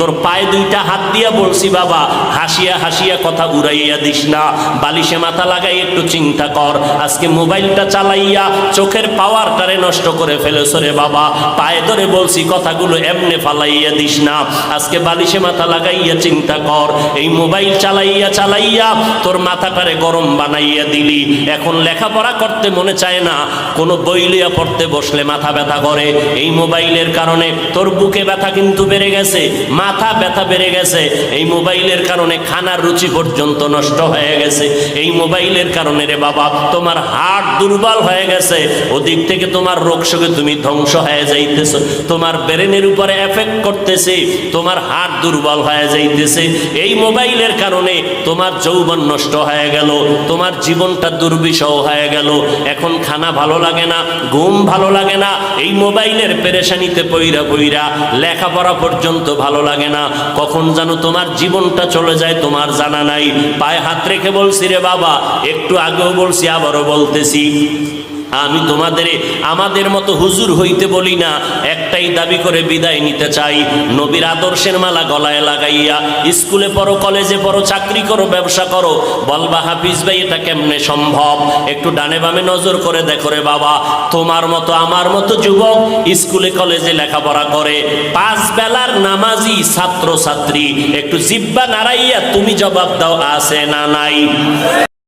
তোর পায়ে দুইটা হাত দিয়া বলছি বাবা, হাসিয়া হাসিয়া কথা উড়াইয়া দিস না, বালিশে মাথা লাগাই একটু চিন্তা কর। আজকে মোবাইলটা চালাইয়া চোখের পাওয়ারটারে নষ্ট করে ফেলেছ রে বাবা। পায়ে ধরে বলছি কথাগুলো এমনে ফালাইয়া দিস না, আজকে বালিশে মাথা লাগাইয়া চিন্তা কর। এই মোবাইল চালাইয়া চালাইয়া তোর মাথাটারে গরম বানাইয়া দিলি। এখন লেখাপড়া করতে মনে চায় না, কোনো বই লিয়া পড়তে বসলে মাথা ব্যথা করে। এই মোবাইলের কারণে তোর বুকে ব্যথা কিন্তু বেড়ে গেছে, মাথা ব্যথা বেড়ে গেছে। এই মোবাইলের কারণে খানার রুচি পর্যন্ত নষ্ট হয়ে গেছে। এই মোবাইলের কারণে রে বাবা তোমার হার্ট দুর্বল হয়ে গেছে, ওদিক থেকে তোমার রোগ শোকে তুমি ধ্বংস হয়ে যাইতেছ, তোমার ব্রেনের উপরে এফেক্ট করতেছে, তোমার হার্ট দুর্বল হয়ে যাইতেছে। এই মোবাইলের কারণে তোমার যৌবন নষ্ট হয়ে গেল, তোমার জীবনটা দুর্বিষহ হয়ে গেল। এখন খানা ভালো লাগে না, ঘুম ভালো লাগে না, এই মোবাইলের পেরেশানিতে পইরা পইরা লেখাপড়া পর্যন্ত ভালো লাগে না। কখন যেন তোমার জীবনটা চলে যায় তোমার জানা নাই। পায়ে হাত রেখে বলছি রে বাবা, একটু আগেও বলছি আবারও বলতেছি, আমি তোমাদের আমাদের মতো হুজুর হইতে বলি না, একটাই দাবি করে বিদায় নিতে চাই। নবীর আদর্শের মালা গলায় লাগাইয়া স্কুলে পড়ো, কলেজে পড়ো, চাকরি করো, ব্যবসা করো, বলবা হাফিজ ভাই এটা কেমনে সম্ভব? একটু ডানে বামে নজর করে দেখো রে বাবা, তোমার মতো আমার মতো যুবক স্কুলে কলেজে লেখাপড়া করে, 5 বেলার নামাজি ছাত্র ছাত্রী, একটু জিব্বা নাড়াইয়া তুমি জবাব দাও, আছে না নাই?